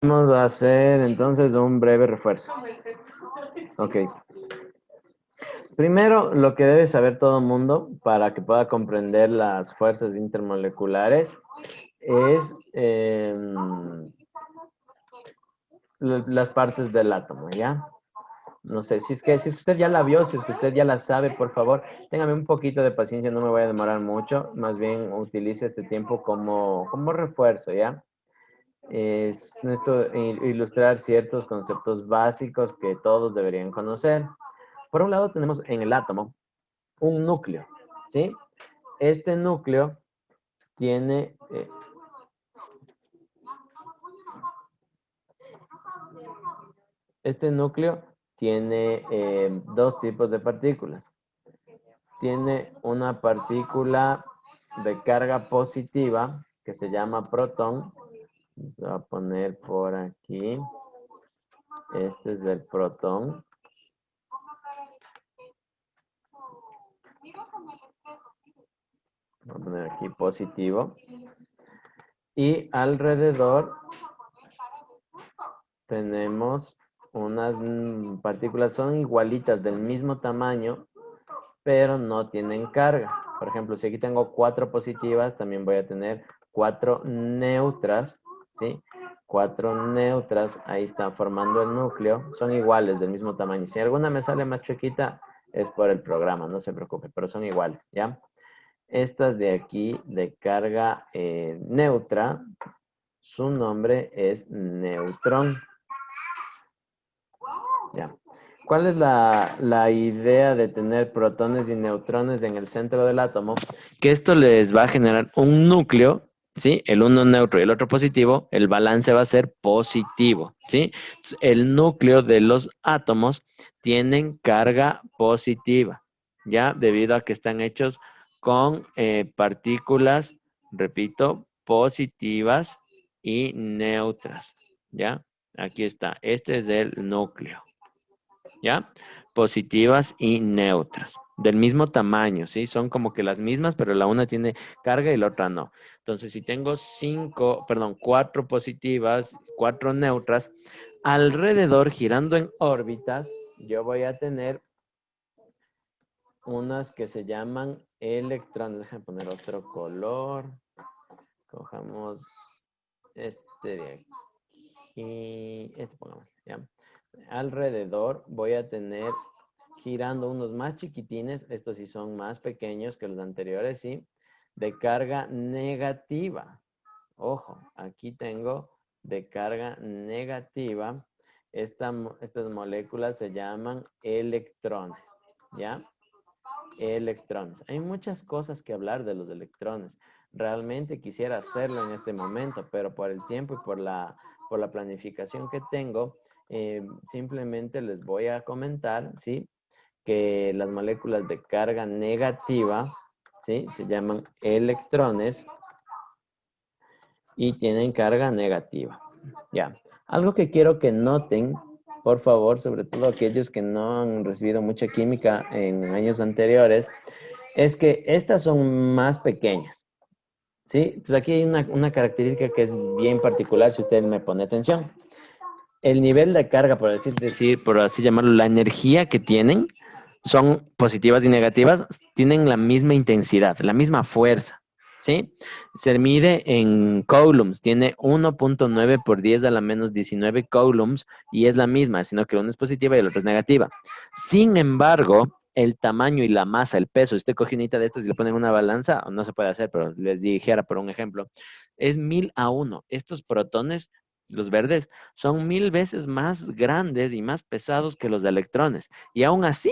Vamos a hacer entonces un breve refuerzo. Ok. Primero, lo que debe saber todo el mundo para que pueda comprender las fuerzas intermoleculares es las partes del átomo, ¿ya? No sé, si es que usted ya la vio, si es que usted ya la sabe, por favor, téngame un poquito de paciencia, no me voy a demorar mucho, más bien utilice este tiempo como refuerzo, ¿ya? Es nuestro ilustrar ciertos conceptos básicos que todos deberían conocer. Por un lado tenemos en el átomo un núcleo, ¿sí? Este núcleo tiene, este núcleo tiene dos tipos de partículas. Tiene una partícula de carga positiva que se llama protón. Voy a poner por aquí. Este es el protón. Voy a poner aquí positivo. Y alrededor tenemos unas partículas, son igualitas del mismo tamaño, pero no tienen carga. Por ejemplo, si aquí tengo 4 positivas, también voy a tener 4 neutras, ¿sí? 4 neutras, ahí están formando el núcleo, son iguales, del mismo tamaño. Si alguna me sale más chiquita, es por el programa, no se preocupe, pero son iguales, ¿ya? Estas de aquí, de carga neutra, su nombre es neutrón. Ya. ¿Cuál es la idea de tener protones y neutrones en el centro del átomo? Que esto les va a generar un núcleo, ¿sí? El uno neutro y el otro positivo, el balance va a ser positivo, ¿sí? Entonces, el núcleo de los átomos tienen carga positiva, ¿ya? Debido a que están hechos con partículas, repito, positivas y neutras, ¿ya? Aquí está, este es el núcleo. ¿Ya? Positivas y neutras. Del mismo tamaño, ¿sí? Son como que las mismas, pero la una tiene carga y la otra no. Entonces, si tengo cuatro positivas, cuatro neutras, alrededor, girando en órbitas, yo voy a tener unas que se llaman electrones. Déjame poner otro color. Cojamos este de aquí. Este pongamos, ¿ya? Alrededor voy a tener girando unos más chiquitines, estos sí son más pequeños que los anteriores, ¿sí? De carga negativa. Ojo, aquí tengo de carga negativa. Estas moléculas se llaman electrones, ¿ya? Electrones. Hay muchas cosas que hablar de los electrones. Realmente quisiera hacerlo en este momento, pero por el tiempo y por la planificación que tengo, simplemente les voy a comentar, ¿sí? Que las moléculas de carga negativa, ¿sí? Se llaman electrones y tienen carga negativa. Ya. Algo que quiero que noten, por favor, sobre todo aquellos que no han recibido mucha química en años anteriores, es que estas son más pequeñas, ¿sí? Entonces aquí hay una característica que es bien particular si usted me pone atención. El nivel de carga, por así llamarlo, la energía que tienen, son positivas y negativas, tienen la misma intensidad, la misma fuerza, ¿sí? Se mide en coulombs, tiene 1.9 por 10 a la menos 19 coulombs y es la misma, sino que una es positiva y la otra es negativa. Sin embargo, el tamaño y la masa, el peso, si usted coge unita de estas y le ponen una balanza, no se puede hacer, pero les dijera por un ejemplo, es 1000 a 1. Estos protones, los verdes, son 1000 veces más grandes y más pesados que los de electrones. Y aún así,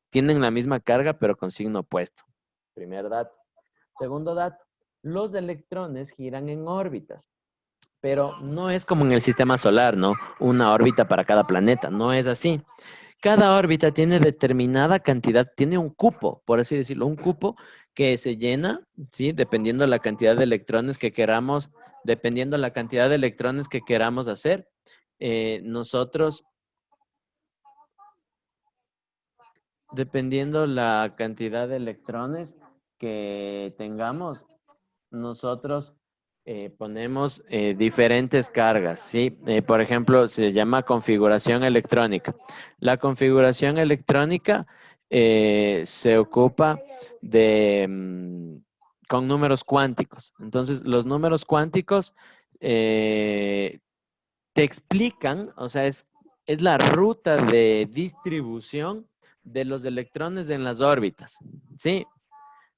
tienen la misma carga, pero con signo opuesto. Primer dato. Segundo dato, los electrones giran en órbitas, pero no es como en el sistema solar, ¿no? Una órbita para cada planeta, no es así. Cada órbita tiene determinada cantidad, tiene un cupo, por así decirlo, un cupo que se llena, ¿sí? Dependiendo la cantidad de electrones que queramos, dependiendo la cantidad de electrones que queramos hacer. Nosotros, dependiendo la cantidad de electrones que tengamos, nosotros ponemos diferentes cargas, ¿sí? Por ejemplo, se llama configuración electrónica. La configuración electrónica se ocupa de con números cuánticos. Entonces, los números cuánticos te explican, o sea, es la ruta de distribución de los electrones en las órbitas, ¿sí?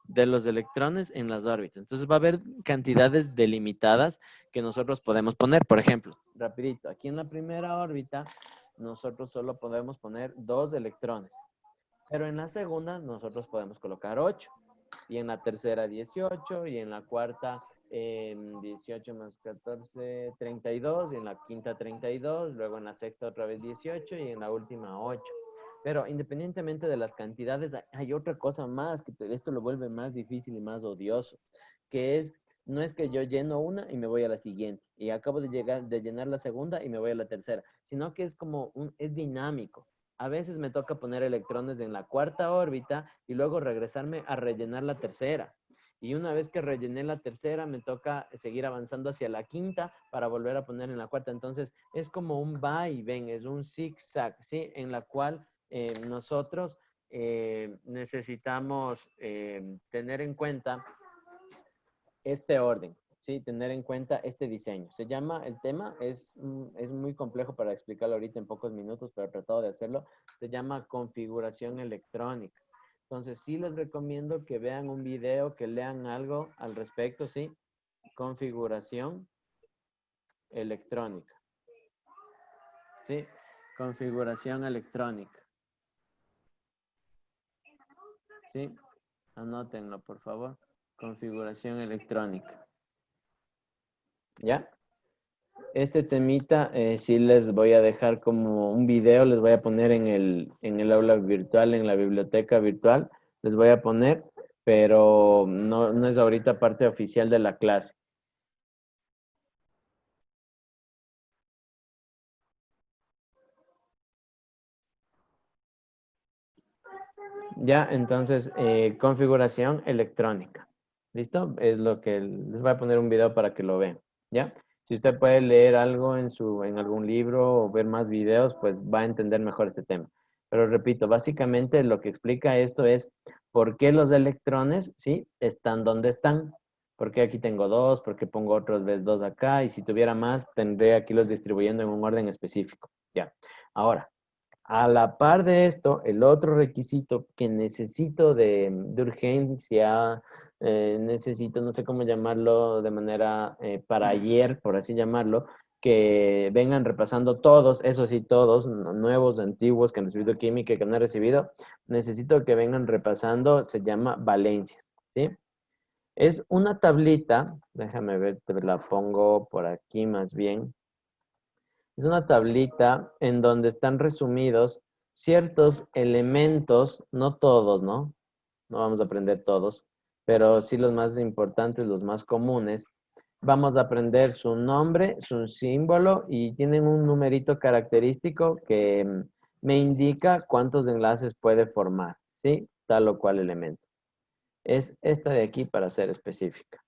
De los electrones en las órbitas. Entonces va a haber cantidades delimitadas que nosotros podemos poner. Por ejemplo, rapidito, aquí en la primera órbita nosotros solo podemos poner 2 electrones, pero en la segunda nosotros podemos colocar 8, y en la tercera 18, y en la cuarta 18 más 14, 32, y en la quinta 32, luego en la sexta otra vez 18 y en la última 8. Pero independientemente de las cantidades, hay otra cosa más que esto lo vuelve más difícil y más odioso, que es, no es que yo lleno una y me voy a la siguiente, y acabo de llenar la segunda y me voy a la tercera, sino que es como es dinámico. A veces me toca poner electrones en la cuarta órbita y luego regresarme a rellenar la tercera. Y una vez que rellené la tercera, me toca seguir avanzando hacia la quinta para volver a poner en la cuarta. Entonces, es como un va y ven, es un zigzag, ¿sí? En la cual nosotros necesitamos tener en cuenta este orden, ¿sí? Tener en cuenta este diseño. Se llama, el tema es muy complejo para explicarlo ahorita en pocos minutos, pero he tratado de hacerlo. Se llama configuración electrónica. Entonces, sí les recomiendo que vean un video, que lean algo al respecto, ¿sí? Configuración electrónica, ¿sí? Configuración electrónica, ¿sí? Anótenlo, por favor. Configuración electrónica. ¿Ya? Este temita sí les voy a dejar como un video, les voy a poner en el aula virtual, en la biblioteca virtual, les voy a poner, pero no es ahorita parte oficial de la clase. Ya, entonces, configuración electrónica. ¿Listo? Es lo que les voy a poner un video para que lo vean. ¿Ya? Si usted puede leer algo en algún libro o ver más videos, pues va a entender mejor este tema. Pero repito, básicamente lo que explica esto es por qué los electrones, ¿sí? Están donde están. ¿Por qué aquí tengo 2? ¿Por qué pongo otros vez 2 acá? Y si tuviera más, tendré aquí los distribuyendo en un orden específico. Ya. Ahora, a la par de esto, el otro requisito que necesito de urgencia, necesito, no sé cómo llamarlo de manera para ayer, por así llamarlo, que vengan repasando todos, eso sí, todos, nuevos, antiguos, que han recibido química, que no han recibido, necesito que vengan repasando, se llama Valencia, ¿sí? Es una tablita, déjame ver, te la pongo por aquí más bien. Es una tablita en donde están resumidos ciertos elementos, no todos, ¿no? No vamos a aprender todos, pero sí los más importantes, los más comunes. Vamos a aprender su nombre, su símbolo y tienen un numerito característico que me indica cuántos enlaces puede formar, ¿sí? Tal o cual elemento. Es esta de aquí para ser específica.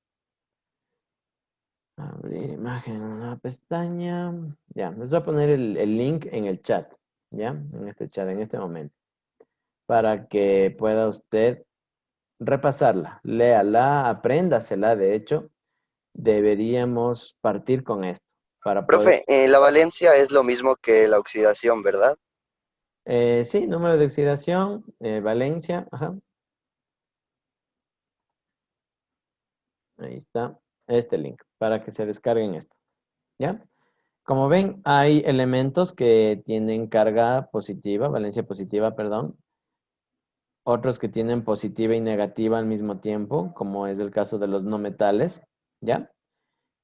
Abrir imagen en una pestaña. Ya, les voy a poner el link en el chat, ¿ya? En este chat, en este momento. Para que pueda usted repasarla, léala, apréndasela. De hecho, deberíamos partir con esto para poder... Profe, la valencia es lo mismo que la oxidación, ¿verdad? Sí, número de oxidación, valencia, ajá. Ahí está, este link, para que se descarguen esto, ¿ya? Como ven, hay elementos que tienen carga positiva, valencia positiva, perdón. Otros que tienen positiva y negativa al mismo tiempo, como es el caso de los no metales, ¿ya?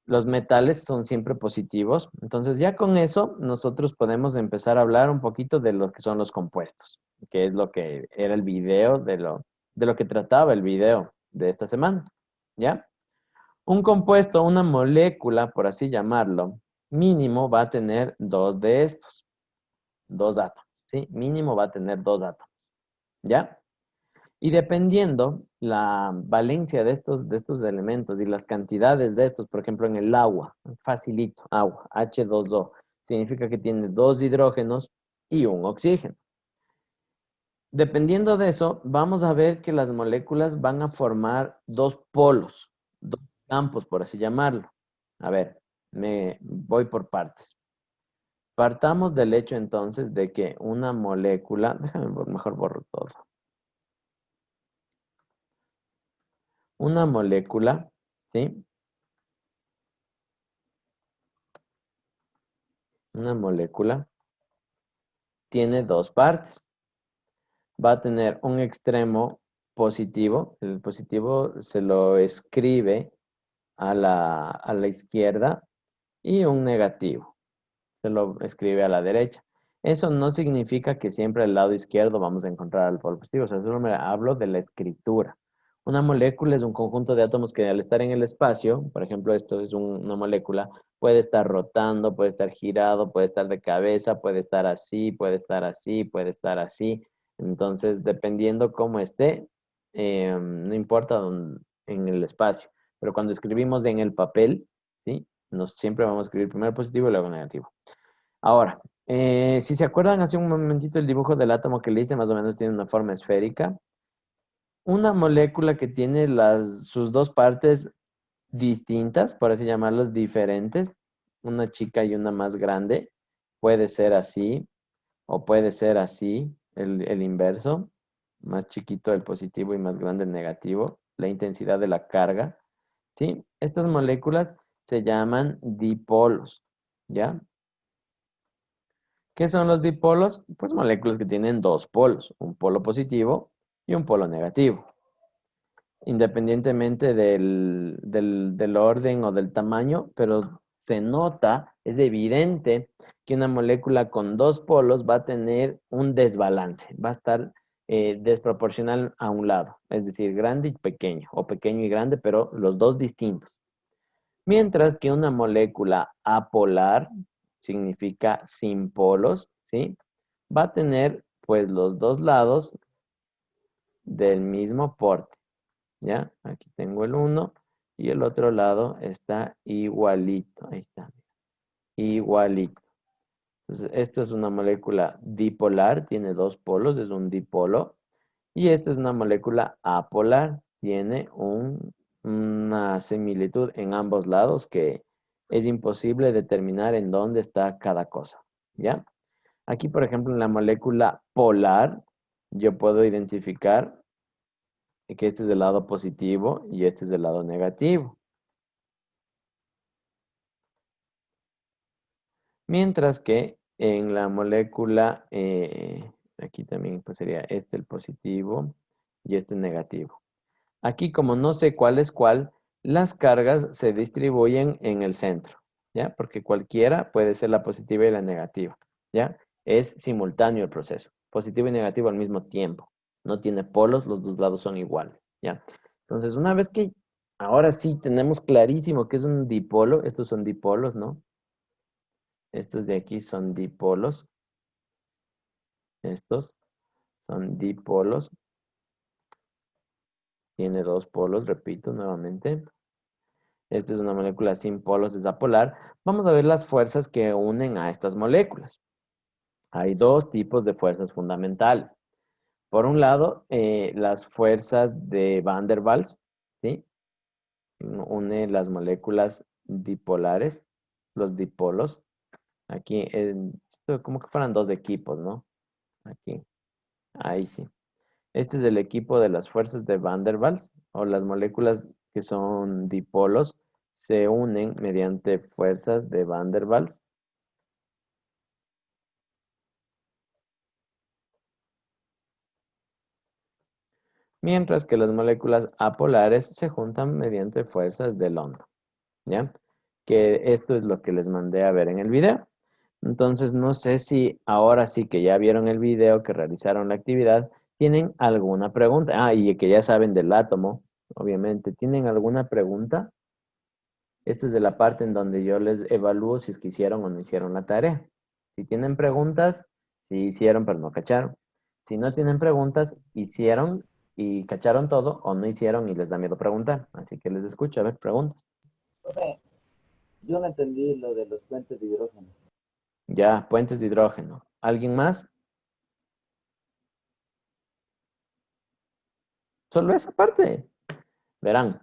Los metales son siempre positivos. Entonces, ya con eso, nosotros podemos empezar a hablar un poquito de lo que son los compuestos, que es lo que era el video, de lo que trataba el video de esta semana, ¿ya? Un compuesto, una molécula, por así llamarlo, mínimo va a tener 2 de estos, 2 átomos, ¿sí? Mínimo va a tener 2 átomos, ¿ya? Y dependiendo la valencia de estos elementos y las cantidades de estos, por ejemplo, en el agua, facilito, agua, H2O, significa que tiene dos hidrógenos y un oxígeno. Dependiendo de eso, vamos a ver que las moléculas van a formar dos polos, dos campos, por así llamarlo. A ver, me voy por partes. Partamos del hecho entonces de que una molécula, mejor borro todo. Una molécula, ¿sí? Una molécula tiene dos partes. Va a tener un extremo positivo. El positivo se lo escribe a la izquierda y un negativo. Se lo escribe a la derecha. Eso no significa que siempre al lado izquierdo vamos a encontrar el polo positivo. O sea, solo me hablo de la escritura. Una molécula es un conjunto de átomos que al estar en el espacio, por ejemplo, esto es una molécula, puede estar rotando, puede estar girado, puede estar de cabeza, puede estar así, puede estar así, puede estar así. Entonces, dependiendo cómo esté, no importa en el espacio. Pero cuando escribimos en el papel, ¿sí? Siempre vamos a escribir primero positivo y luego negativo. Ahora, si se acuerdan hace un momentito el dibujo del átomo que le hice, más o menos tiene una forma esférica. Una molécula que tiene sus dos partes distintas, por así llamarlas diferentes, una chica y una más grande, puede ser así o puede ser así, el inverso, más chiquito el positivo y más grande el negativo, la intensidad de la carga, ¿sí? Estas moléculas se llaman dipolos, ¿ya? ¿Qué son los dipolos? Pues moléculas que tienen dos polos, un polo positivo y un polo negativo. Independientemente del orden o del tamaño, pero se nota, es evidente que una molécula con dos polos va a tener un desbalance, va a estar desproporcional a un lado, es decir, grande y pequeño, o pequeño y grande, pero los dos distintos. Mientras que una molécula apolar significa sin polos, ¿sí? Va a tener pues los dos lados del mismo porte, ¿ya? Aquí tengo el uno y el otro lado está igualito, ahí está, igualito. Entonces, esta es una molécula dipolar, tiene dos polos, es un dipolo. Y esta es una molécula apolar, tiene una similitud en ambos lados que es imposible determinar en dónde está cada cosa, ¿ya? Aquí, por ejemplo, en la molécula polar, yo puedo identificar que este es del lado positivo y este es del lado negativo. Mientras que en la molécula, aquí también pues sería este el positivo y este el negativo. Aquí, como no sé cuál es cuál, las cargas se distribuyen en el centro, ¿ya? Porque cualquiera puede ser la positiva y la negativa, ¿ya? Es simultáneo el proceso, positivo y negativo al mismo tiempo. No tiene polos, los dos lados son iguales, ¿ya? Entonces, una vez que ahora sí tenemos clarísimo que es un dipolo, estos son dipolos, ¿no? Estos de aquí son dipolos, estos son dipolos, tiene dos polos, repito nuevamente. Esta es una molécula sin polos, es apolar. Vamos a ver las fuerzas que unen a estas moléculas. Hay dos tipos de fuerzas fundamentales. Por un lado, las fuerzas de Van der Waals, ¿sí? Une las moléculas dipolares, los dipolos. Aquí, como que fueran dos equipos, ¿no? Aquí, ahí sí. Este es el equipo de las fuerzas de Van der Waals, o las moléculas que son dipolos se unen mediante fuerzas de Van der Waals. Mientras que las moléculas apolares se juntan mediante fuerzas de London, ¿ya? Que esto es lo que les mandé a ver en el video. Entonces, no sé si ahora sí que ya vieron el video, que realizaron la actividad, tienen alguna pregunta. Ah, y que ya saben del átomo, obviamente. ¿Tienen alguna pregunta? Esta es de la parte en donde yo les evalúo si es que hicieron o no hicieron la tarea. Si tienen preguntas, si hicieron pero no cacharon. Si no tienen preguntas, hicieron y cacharon todo o no hicieron y les da miedo preguntar. Así que les escucho, a ver, preguntas. Profe, yo no entendí lo de los puentes de hidrógeno. Ya, puentes de hidrógeno. ¿Alguien más? Solo esa parte. Verán.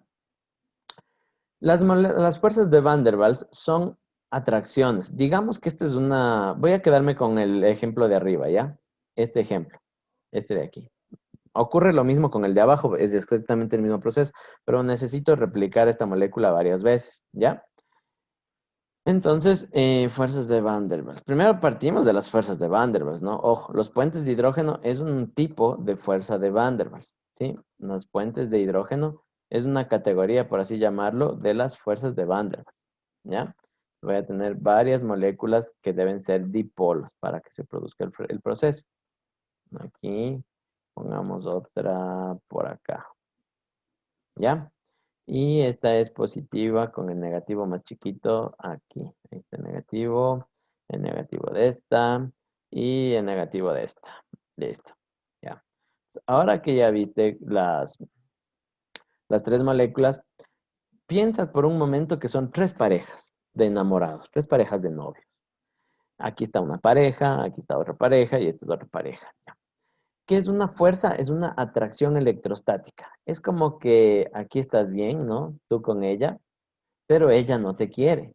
Las fuerzas de Van der Waals son atracciones. Digamos que esta es una... Voy a quedarme con el ejemplo de arriba, ¿ya? Este ejemplo, este de aquí. Ocurre lo mismo con el de abajo, es exactamente el mismo proceso, pero necesito replicar esta molécula varias veces, ¿ya? Entonces, fuerzas de Van der Waals. Primero partimos de las fuerzas de Van der Waals, ¿no? Ojo, los puentes de hidrógeno es un tipo de fuerza de Van der Waals, ¿sí? Los puentes de hidrógeno es una categoría, por así llamarlo, de las fuerzas de Van der Waals, ¿ya? Voy a tener varias moléculas que deben ser dipolos para que se produzca el proceso. Aquí, pongamos otra por acá, ¿ya? Y esta es positiva con el negativo más chiquito aquí. Ahí está el negativo de esta y el negativo de esta. Listo. Ya. Ahora que ya viste las tres moléculas, piensa por un momento que son tres parejas de enamorados, tres parejas de novios. Aquí está una pareja, aquí está otra pareja y esta es otra pareja. ¿Qué es una fuerza? Es una atracción electrostática. Es como que aquí estás bien, ¿no? Tú con ella, pero ella no te quiere.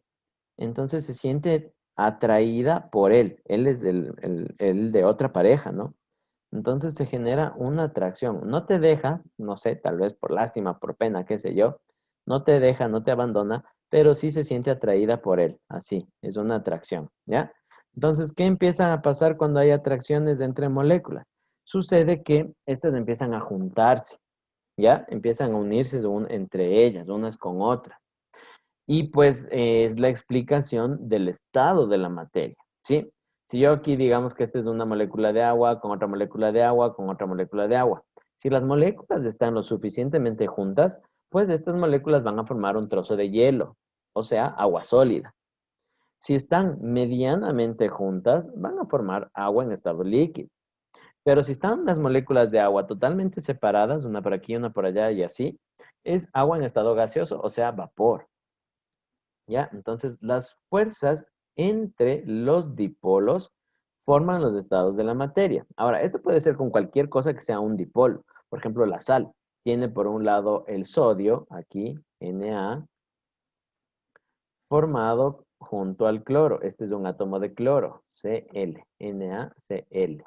Entonces se siente atraída por él. Él es el de otra pareja, ¿no? Entonces se genera una atracción. No te deja, no sé, tal vez por lástima, por pena, qué sé yo. No te deja, no te abandona, pero sí se siente atraída por él. Así, es una atracción, ¿ya? Entonces, ¿qué empieza a pasar cuando hay atracciones entre moléculas? Sucede que estas empiezan a juntarse, ¿ya? Empiezan a unirse entre ellas, unas con otras. Y pues es la explicación del estado de la materia, ¿sí? Si yo aquí digamos que esta es una molécula de agua, con otra molécula de agua, con otra molécula de agua. Si las moléculas están lo suficientemente juntas, pues estas moléculas van a formar un trozo de hielo, o sea, agua sólida. Si están medianamente juntas, van a formar agua en estado líquido. Pero si están las moléculas de agua totalmente separadas, una por aquí, una por allá y así, es agua en estado gaseoso, o sea, vapor. ¿Ya? Entonces, las fuerzas entre los dipolos forman los estados de la materia. Ahora, esto puede ser con cualquier cosa que sea un dipolo. Por ejemplo, la sal tiene por un lado el sodio, aquí, Na, formado junto al cloro. Este es un átomo de cloro, Cl, NaCl.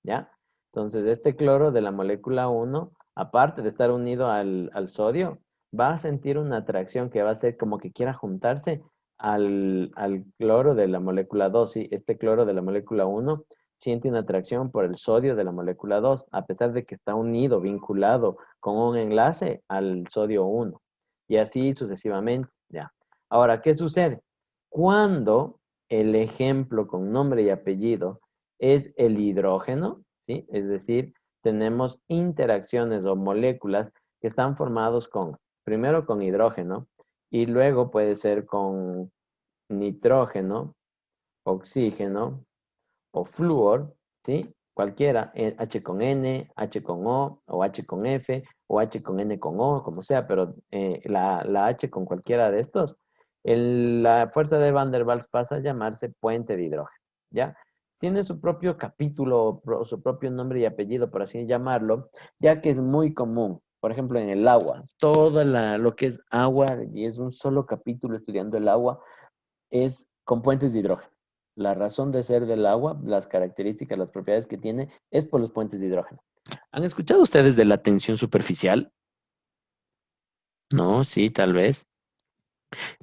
¿Ya? Entonces, este cloro de la molécula 1, aparte de estar unido al sodio, va a sentir una atracción que va a ser como que quiera juntarse al cloro de la molécula 2. Sí, este cloro de la molécula 1 siente una atracción por el sodio de la molécula 2, a pesar de que está unido, vinculado con un enlace al sodio 1. Y así sucesivamente, ¿ya? Ahora, ¿qué sucede? Cuando el ejemplo con nombre y apellido es el hidrógeno, ¿sí? Es decir, tenemos interacciones o moléculas que están formados primero con hidrógeno y luego puede ser con nitrógeno, oxígeno o flúor, ¿sí? Cualquiera, H con N, H con o H con F, o H con N con O, como sea, pero la H con cualquiera de estos, la fuerza de Van der Waals pasa a llamarse puente de hidrógeno, ¿ya? Tiene su propio capítulo, su propio nombre y apellido, por así llamarlo, ya que es muy común. Por ejemplo, en el agua, lo que es agua, y es un solo capítulo estudiando el agua, es con puentes de hidrógeno. La razón de ser del agua, las características, las propiedades que tiene, es por los puentes de hidrógeno. ¿Han escuchado ustedes de la tensión superficial? No, sí, tal vez.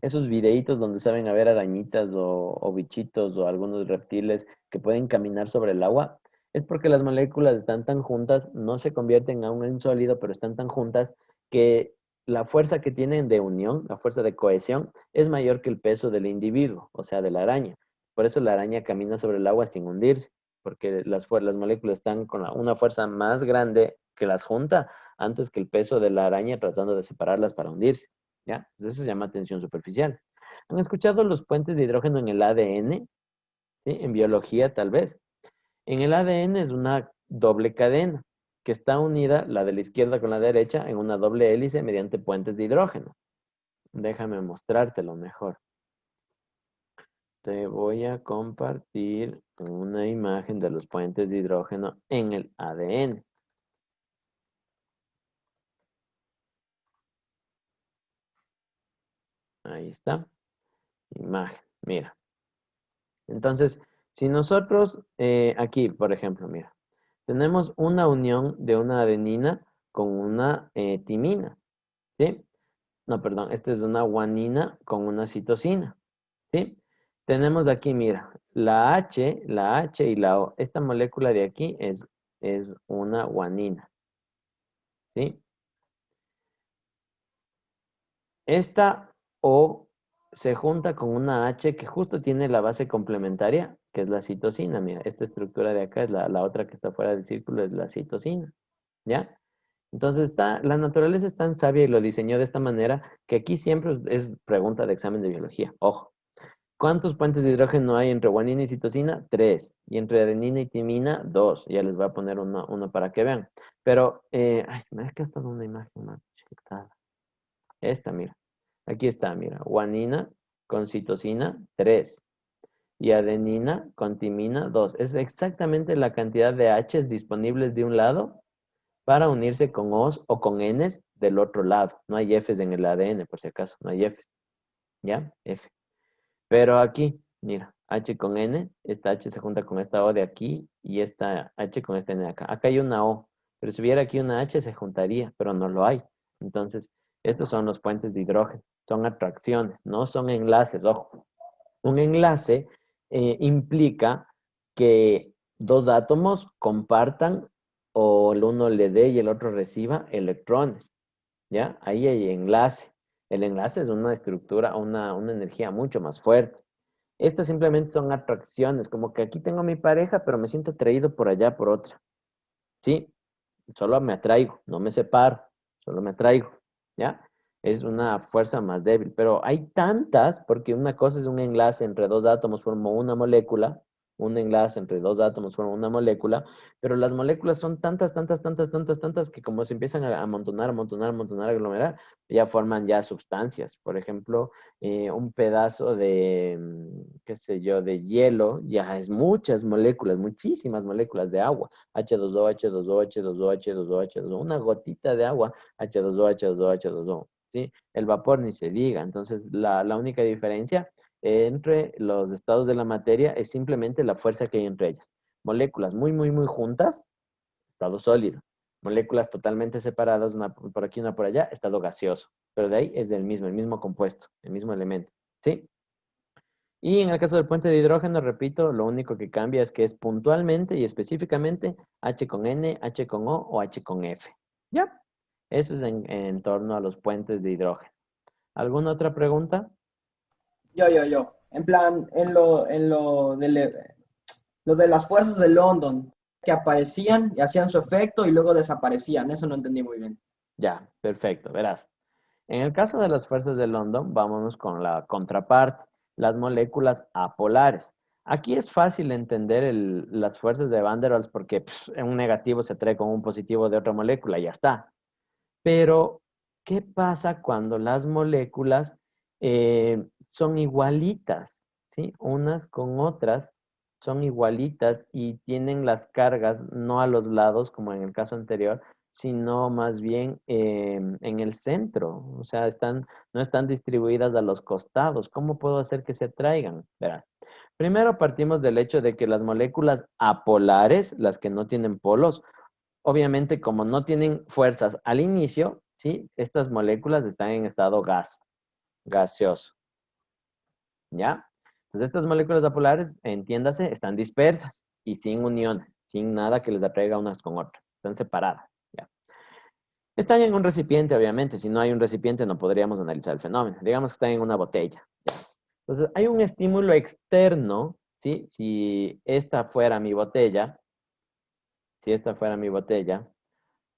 Esos videitos donde saben haber arañitas o bichitos o algunos reptiles que pueden caminar sobre el agua, es porque las moléculas están tan juntas, no se convierten aún en sólido, pero están tan juntas que la fuerza que tienen de unión, la fuerza de cohesión, es mayor que el peso del individuo, o sea, de la araña. Por eso la araña camina sobre el agua sin hundirse, porque las moléculas están con una fuerza más grande que las junta antes que el peso de la araña tratando de separarlas para hundirse. ¿Ya? Eso se llama tensión superficial. ¿Han escuchado los puentes de hidrógeno en el ADN? ¿Sí? En biología, tal vez. En el ADN es una doble cadena. que está unida, la de la izquierda con la derecha, en una doble hélice mediante puentes de hidrógeno. Déjame mostrártelo mejor. Te voy a compartir una imagen de los puentes de hidrógeno en el ADN. Ahí está. Imagen. Mira. Entonces, si nosotros aquí, por ejemplo, mira, tenemos una unión de una adenina con una timina, ¿sí? No, perdón, esta es una guanina con una citosina, ¿sí? Tenemos aquí, mira, la H y la O. Esta molécula de aquí es una guanina, ¿sí? Esta O se junta con una H que justo tiene la base complementaria, que es la citosina. Mira, esta estructura de acá es la otra que está fuera del círculo, es la citosina, ¿ya? Entonces, la naturaleza es tan sabia y lo diseñó de esta manera que aquí siempre es pregunta de examen de biología. Ojo, ¿cuántos puentes de hidrógeno hay entre guanina y citosina? 3. Y entre adenina y timina, 2. Ya les voy a poner uno para que vean. Pero, ay, me ha gastado una imagen más chiquitada. Esta, mira. Aquí está, mira. Guanina con citosina, 3. Y adenina con timina, 2. Es exactamente la cantidad de H's disponibles de un lado para unirse con O's o con N's del otro lado. No hay F's en el ADN, por si acaso. No hay F's. ¿Ya? F. Pero aquí, mira, H con N, esta H se junta con esta O de aquí y esta H con esta N de acá. Acá hay una O, pero si hubiera aquí una H se juntaría, pero no lo hay. Entonces, estos son los puentes de hidrógeno. Son atracciones, no son enlaces. Ojo, un enlace implica que dos átomos compartan o el uno le dé y el otro reciba electrones. ¿Ya? Ahí hay enlace. El enlace es una estructura, una energía mucho más fuerte. Estas simplemente son atracciones, como que aquí tengo a mi pareja, pero me siento atraído por allá por otra. ¿Sí? Solo me atraigo, no me separo, solo me atraigo. ¿Ya? Es una fuerza más débil, pero hay tantas, porque una cosa es un enlace entre dos átomos, forma una molécula, un enlace entre dos átomos forma una molécula, pero las moléculas son tantas, tantas, tantas, tantas, tantas, que como se empiezan a amontonar, amontonar, amontonar, aglomerar, ya forman ya sustancias. Por ejemplo, un pedazo de, qué sé yo, de hielo, ya es muchas moléculas, muchísimas moléculas de agua. H2O, H2O, H2O, H2O, H2O, una gotita de agua, H2O, H2O, H2O, ¿sí? El vapor ni se diga. Entonces, la única diferencia entre los estados de la materia es simplemente la fuerza que hay entre ellas. Moléculas muy, muy, muy juntas, estado sólido. Moléculas totalmente separadas, una por aquí, una por allá, estado gaseoso. Pero de ahí es el mismo compuesto, el mismo elemento, ¿sí? Y en el caso del puente de hidrógeno, repito, lo único que cambia es que es puntualmente y específicamente H con N, H con O H con F. ¿Ya? Eso es en torno a los puentes de hidrógeno. ¿Alguna otra pregunta? Yo. En plan, lo de las fuerzas de London, que aparecían y hacían su efecto y luego desaparecían. Eso no entendí muy bien. Ya, perfecto, verás. En el caso de las fuerzas de London, vámonos con la contraparte, las moléculas apolares. Aquí es fácil entender las fuerzas de Van der Waals porque un negativo se atrae con un positivo de otra molécula y ya está. Pero, ¿qué pasa cuando las moléculas son igualitas? ¿Sí? Unas con otras son igualitas y tienen las cargas no a los lados, como en el caso anterior, sino más bien en el centro. O sea, no están distribuidas a los costados. ¿Cómo puedo hacer que se atraigan? Verás. Primero partimos del hecho de que las moléculas apolares, las que no tienen polos, obviamente, como no tienen fuerzas al inicio, ¿sí? Estas moléculas están en estado gaseoso, ¿ya? Entonces, estas moléculas apolares, entiéndase, están dispersas y sin uniones, sin nada que les atraiga unas con otras. Están separadas, ¿ya? Están en un recipiente, obviamente. Si no hay un recipiente, no podríamos analizar el fenómeno. Digamos que están en una botella, ¿ya? Entonces, hay un estímulo externo, ¿sí? Si esta fuera mi botella,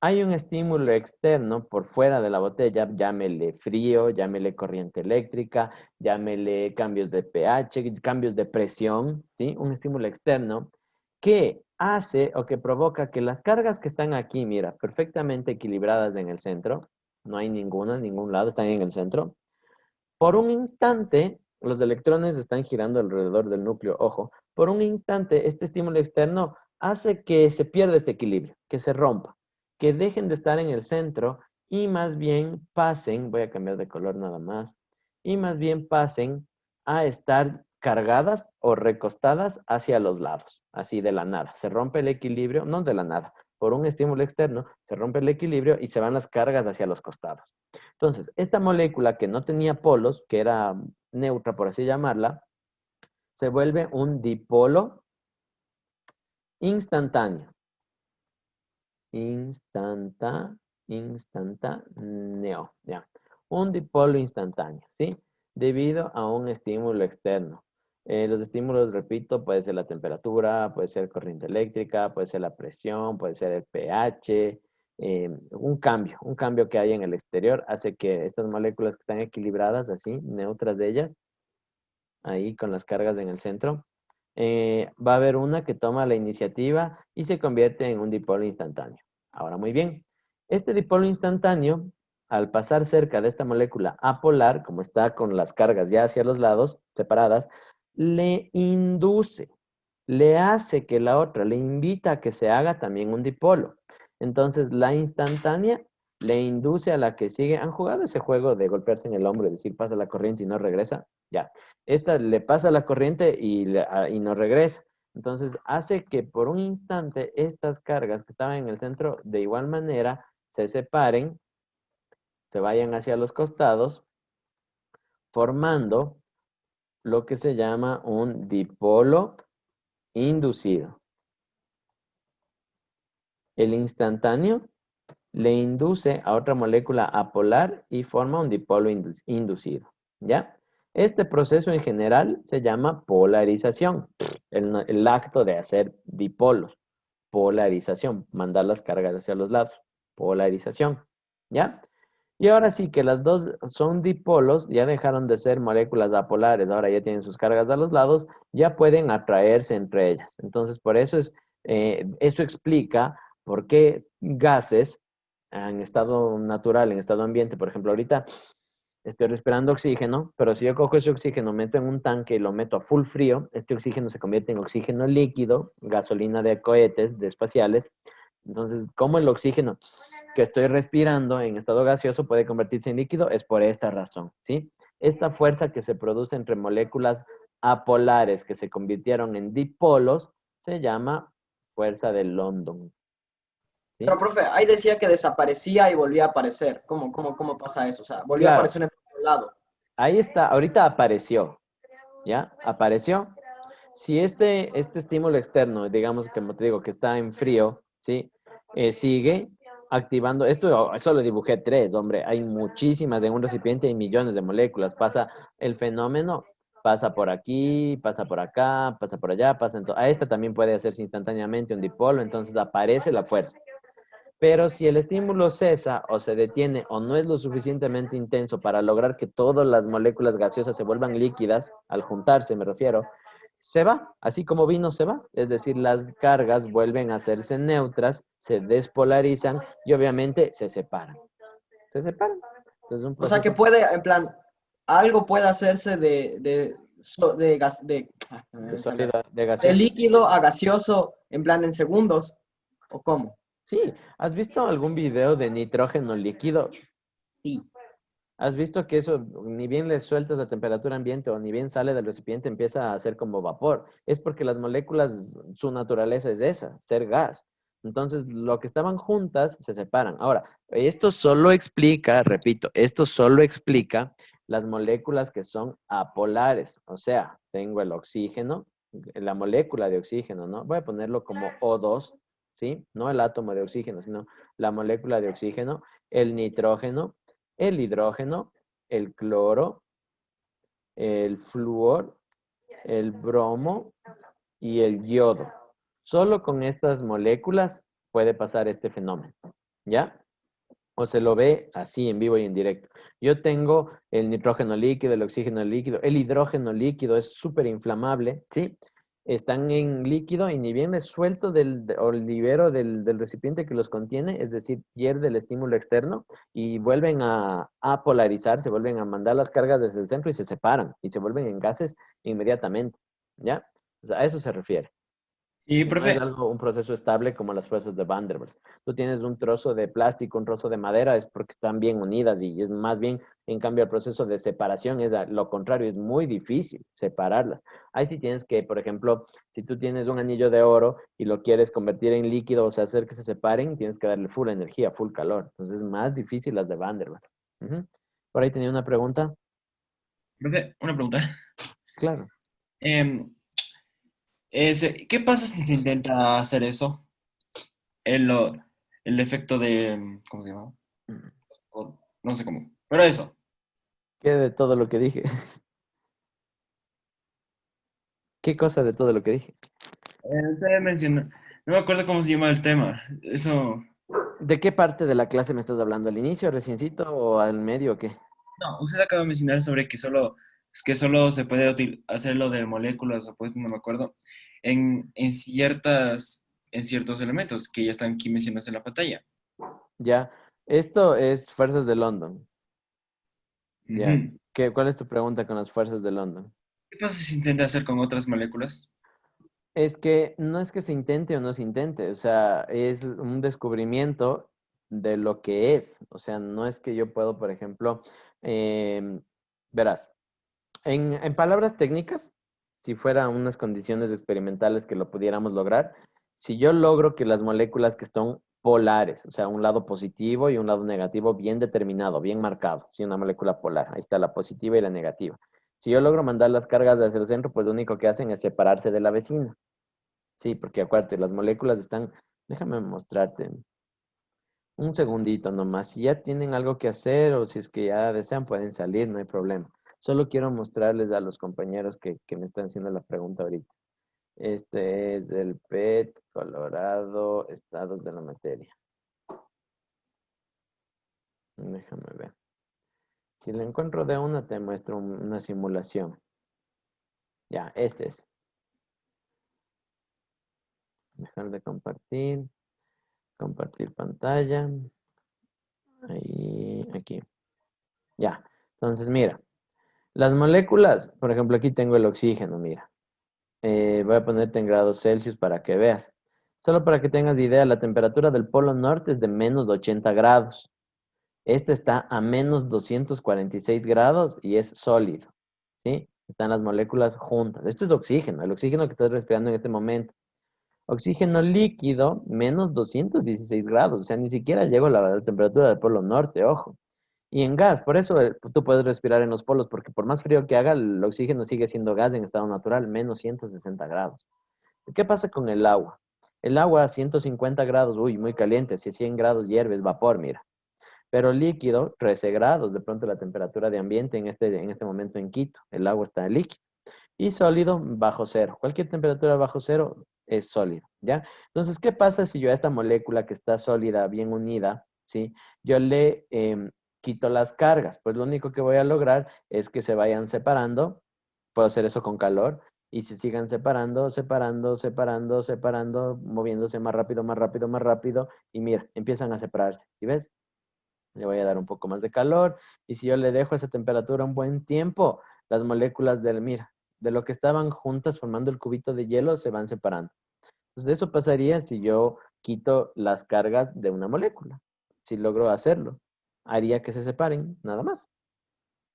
hay un estímulo externo por fuera de la botella, llámele frío, llámele corriente eléctrica, llámele cambios de pH, cambios de presión, ¿sí? Un estímulo externo que hace o que provoca que las cargas que están aquí, mira, perfectamente equilibradas en el centro, no hay ninguna en ningún lado, están en el centro. Por un instante, los electrones están girando alrededor del núcleo, ojo, por un instante este estímulo externo hace que se pierda este equilibrio, que se rompa, que dejen de estar en el centro y más bien pasen, voy a cambiar de color nada más, y más bien pasen a estar cargadas o recostadas hacia los lados, así de la nada. Se rompe el equilibrio, no de la nada, por un estímulo externo, se rompe el equilibrio y se van las cargas hacia los costados. Entonces, esta molécula que no tenía polos, que era neutra, por así llamarla, se vuelve un dipolo instantáneo. Instantáneo, ya. Un dipolo instantáneo, ¿sí? Debido a un estímulo externo. Los estímulos, repito, puede ser la temperatura, puede ser corriente eléctrica, puede ser la presión, puede ser el pH. Un cambio que hay en el exterior hace que estas moléculas que están equilibradas, así, neutras de ellas, ahí con las cargas en el centro, va a haber una que toma la iniciativa y se convierte en un dipolo instantáneo. Ahora, muy bien. Este dipolo instantáneo, al pasar cerca de esta molécula apolar, como está con las cargas ya hacia los lados, separadas, le induce, le hace que la otra, le invita a que se haga también un dipolo. Entonces, la instantánea le induce a la que sigue. ¿Han jugado ese juego de golpearse en el hombro y decir pasa la corriente y no regresa? Ya. Esta le pasa la corriente y no regresa. Entonces, hace que por un instante estas cargas que estaban en el centro de igual manera se separen, se vayan hacia los costados, formando lo que se llama un dipolo inducido. El instantáneo le induce a otra molécula apolar y forma un dipolo inducido. ¿Ya? Este proceso en general se llama polarización, el acto de hacer dipolos. Polarización, mandar las cargas hacia los lados. Polarización. ¿Ya? Y ahora sí que las dos son dipolos, ya dejaron de ser moléculas apolares, ahora ya tienen sus cargas a los lados, ya pueden atraerse entre ellas. Entonces, por eso eso explica por qué gases en estado natural, en estado ambiente, por ejemplo, ahorita estoy respirando oxígeno, pero si yo cojo ese oxígeno, meto en un tanque y lo meto a full frío, este oxígeno se convierte en oxígeno líquido, gasolina de cohetes, de espaciales. Entonces, ¿cómo el oxígeno que estoy respirando en estado gaseoso puede convertirse en líquido? Es por esta razón, ¿sí? Esta fuerza que se produce entre moléculas apolares que se convirtieron en dipolos se llama fuerza de London. ¿Sí? Pero, profe, ahí decía que desaparecía y volvía a aparecer. ¿Cómo pasa eso? O sea, volvía a Claro. aparecer en otro lado. Ahí está, ahorita apareció, ¿ya? Apareció. Si este estímulo externo, digamos, como te digo, que está en frío, ¿sí? Sigue activando, esto solo dibujé 3, hombre, hay muchísimas, en un recipiente hay millones de moléculas, pasa el fenómeno, pasa por aquí, pasa por acá, pasa por allá, a esta también puede hacerse instantáneamente un dipolo, entonces aparece la fuerza. Pero si el estímulo cesa o se detiene o no es lo suficientemente intenso para lograr que todas las moléculas gaseosas se vuelvan líquidas, al juntarse me refiero, se va, así como vino se va. Es decir, las cargas vuelven a hacerse neutras, se despolarizan y obviamente se separan. Se separan. Entonces, un O sea, que proceso puede, en plan, algo puede hacerse de sólido, de de gaseoso. líquido a gaseoso, en plan, en segundos. ¿O cómo? Sí, ¿has visto algún video de nitrógeno líquido? Sí. ¿Has visto que eso ni bien le sueltas a temperatura ambiente o ni bien sale del recipiente empieza a hacer como vapor? Es porque las moléculas, su naturaleza es esa, ser gas. Entonces, lo que estaban juntas se separan. Ahora, esto solo explica, repito, esto solo explica las moléculas que son apolares. O sea, tengo el oxígeno, la molécula de oxígeno, ¿no? Voy a ponerlo como O2, ¿sí? No el átomo de oxígeno, sino la molécula de oxígeno, el nitrógeno, el hidrógeno, el cloro, el flúor, el bromo y el yodo. Solo con estas moléculas puede pasar este fenómeno, ¿ya? O se lo ve así en vivo y en directo. Yo tengo el nitrógeno líquido, el oxígeno líquido, el hidrógeno líquido es súper inflamable, ¿sí? están en líquido y ni bien les suelto o libero del recipiente que los contiene, es decir, pierde el estímulo externo y vuelven a polarizar, se vuelven a mandar las cargas desde el centro y se separan y se vuelven en gases inmediatamente, ¿ya? O sea, a eso se refiere. Y, Que no es profe, algo, un proceso estable como las fuerzas de Van der Waals. Tú tienes un trozo de plástico, un trozo de madera, es porque están bien unidas y es más bien, en cambio, el proceso de separación es lo contrario, es muy difícil separarlas. Ahí sí tienes que, por ejemplo, si tú tienes un anillo de oro y lo quieres convertir en líquido, o sea, hacer que se separen, tienes que darle full energía, full calor. Entonces es más difícil las de Van der Waals. Ujú. Por ahí tenía una pregunta. profe, una pregunta. Claro. Em, ¿Qué pasa si se intenta hacer eso? El, el efecto de, ¿cómo se llama? No sé cómo. Pero eso. ¿Qué de todo lo que dije? ¿Qué cosa de todo lo que dije? Usted mencionó, no me acuerdo cómo se llama el tema. Eso. ¿De qué parte de la clase me estás hablando? ¿Al inicio, reciencito o al medio o qué? No, usted acaba de mencionar sobre que solo se puede hacerlo de moléculas opuestas, no me acuerdo, en ciertos elementos que ya están aquí mencionados en la pantalla. Ya, esto es Fuerzas de London. Ya, Ujú. ¿cuál es tu pregunta con las Fuerzas de London? ¿Qué pasa si se intenta hacer con otras moléculas? Es que no es que se intente o no se intente, o sea, es un descubrimiento de lo que es. O sea, no es que yo puedo, por ejemplo, verás, en palabras técnicas, si fuera unas condiciones experimentales que lo pudiéramos lograr, si yo logro que las moléculas que son polares, o sea, un lado positivo y un lado negativo bien determinado, bien marcado, si una molécula polar, ahí está la positiva y la negativa. Si yo logro mandar las cargas hacia el centro, pues lo único que hacen es separarse de la vecina. Sí, porque acuérdate, las moléculas están, déjame mostrarte un segundito nomás. Si ya tienen algo que hacer o si es que ya desean, pueden salir, no hay problema. Solo quiero mostrarles a los compañeros que me están haciendo la pregunta ahorita. Este es el PET, Colorado, estados de la materia. Déjame ver. Si lo encuentro de una, te muestro una simulación. Ya, este es. Dejar de compartir. Compartir pantalla. Ahí, aquí. Ya. Entonces, mira. Las moléculas, por ejemplo, aquí tengo el oxígeno, mira. Voy a ponerte en grados Celsius para que veas. Solo para que tengas idea, la temperatura del polo norte es de menos 80 grados. Este está a menos 246 grados y es sólido, ¿sí? Están las moléculas juntas. Esto es oxígeno, el oxígeno que estás respirando en este momento. Oxígeno líquido, menos 216 grados. O sea, ni siquiera llego a la temperatura del polo norte, ojo. Y en gas, por eso tú puedes respirar en los polos, porque por más frío que haga, el oxígeno sigue siendo gas en estado natural, menos 160 grados. ¿Qué pasa con el agua? El agua a 150 grados, uy, muy caliente, si a 100 grados hierve, es vapor, mira. Pero líquido, 13 grados, de pronto la temperatura de ambiente en este momento en Quito, el agua está líquido. Y sólido, bajo cero. Cualquier temperatura bajo cero es sólido, ¿ya? Entonces, ¿qué pasa si yo a esta molécula que está sólida, bien unida, ¿sí? Yo le quito las cargas? Pues lo único que voy a lograr es que se vayan separando. Puedo hacer eso con calor. Y se sigan separando, separando, separando, separando, moviéndose más rápido, más rápido, más rápido. Y mira, empiezan a separarse. ¿Sí ves? Le voy a dar un poco más de calor. Y si yo le dejo esa temperatura un buen tiempo, las moléculas mira, de lo que estaban juntas formando el cubito de hielo se van separando. Entonces eso pasaría si yo quito las cargas de una molécula. Si logro hacerlo, haría que se separen, nada más.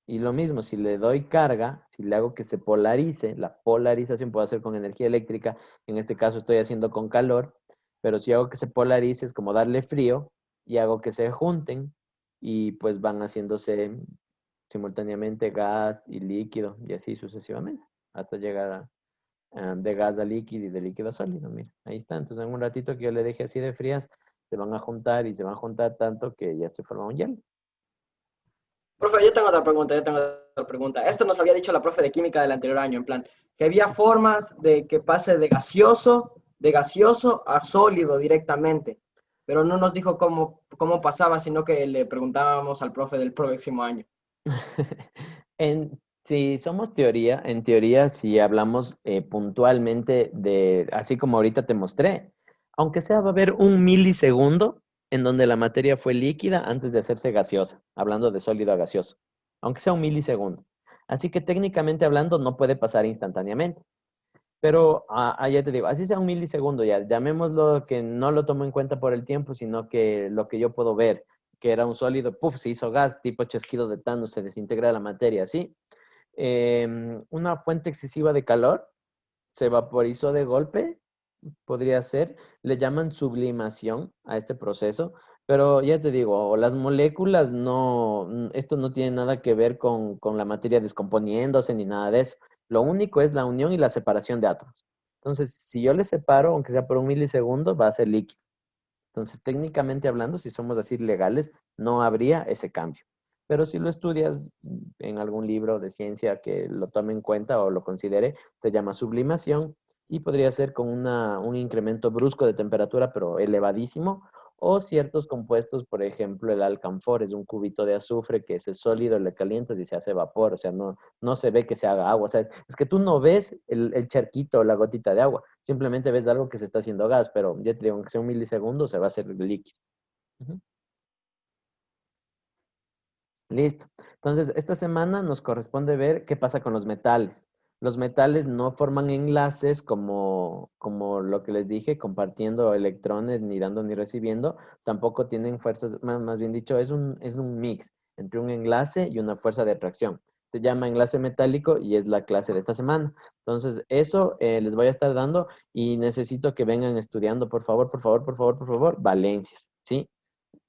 Y lo mismo, si le doy carga, si le hago que se polarice, la polarización puedo hacer con energía eléctrica, en este caso estoy haciendo con calor, pero si hago que se polarice es como darle frío y hago que se junten y pues van haciéndose simultáneamente gas y líquido y así sucesivamente, hasta llegar de gas a líquido y de líquido a sólido. Mira, ahí está. Entonces en un ratito que yo le deje así de frías, se van a juntar y se van a juntar tanto que ya se forma un hielo. Profe, yo tengo otra pregunta. Esto nos había dicho la profe de química del anterior año, en plan, que había formas de que pase de gaseoso a sólido directamente, pero no nos dijo cómo pasaba, sino que le preguntábamos al profe del próximo año. Si somos teoría, en teoría, si hablamos puntualmente de, así como ahorita te mostré, aunque sea va a haber un milisegundo en donde la materia fue líquida antes de hacerse gaseosa, hablando de sólido a gaseoso, aunque sea un milisegundo. Así que técnicamente hablando no puede pasar instantáneamente. Pero ya te digo, así sea un milisegundo, ya llamémoslo que no lo tomo en cuenta por el tiempo, sino que lo que yo puedo ver, que era un sólido, puff, se hizo gas, tipo chasquido de Thanos, se desintegra la materia, ¿sí? Una fuente excesiva de calor, se vaporizó de golpe, podría ser, le llaman sublimación a este proceso, pero ya te digo, las moléculas no, esto no tiene nada que ver con la materia descomponiéndose ni nada de eso. Lo único es la unión y la separación de átomos. Entonces, si yo le separo, aunque sea por un milisegundo, va a ser líquido. Entonces, técnicamente hablando, si somos así legales, no habría ese cambio. Pero si lo estudias en algún libro de ciencia que lo tome en cuenta o lo considere, se llama sublimación y podría ser con un incremento brusco de temperatura, pero elevadísimo, o ciertos compuestos, por ejemplo, el alcanfor es un cubito de azufre que ese sólido le calientas y se hace vapor, o sea, no se ve que se haga agua, o sea, es que tú no ves el charquito o la gotita de agua, simplemente ves algo que se está haciendo gas, pero ya te digo, aunque sea un milisegundo, se va a hacer líquido. Ujú. Listo. Entonces, esta semana nos corresponde ver qué pasa con los metales. Los metales no forman enlaces como lo que les dije, compartiendo electrones, ni dando ni recibiendo. Tampoco tienen fuerzas, más bien dicho, es un mix entre un enlace y una fuerza de atracción. Se llama enlace metálico y es la clase de esta semana. Entonces, eso les voy a estar dando y necesito que vengan estudiando, por favor, por favor, por favor, por favor, valencias, ¿sí?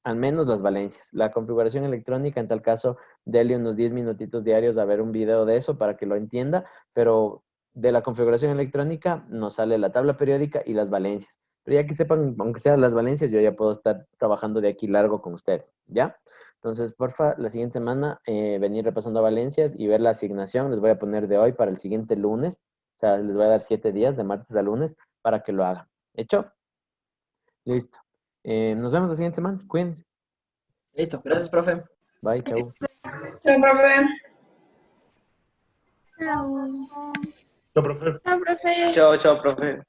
Al menos las valencias. La configuración electrónica, en tal caso, dele unos 10 minutitos diarios a ver un video de eso para que lo entienda, pero de la configuración electrónica nos sale la tabla periódica y las valencias. Pero ya que sepan, aunque sean las valencias, yo ya puedo estar trabajando de aquí largo con ustedes, ¿ya? Entonces, porfa, la siguiente semana venir repasando valencias y ver la asignación. Les voy a poner de hoy para el siguiente lunes. O sea, les voy a dar 7 días, de martes a lunes, para que lo hagan. ¿Hecho? Listo. Nos vemos la siguiente semana. Cuídense. Listo, gracias, profe. Bye, chau. Chao, profe. Chao. Chao, profe. Chao, profe. Chao, chao, profe.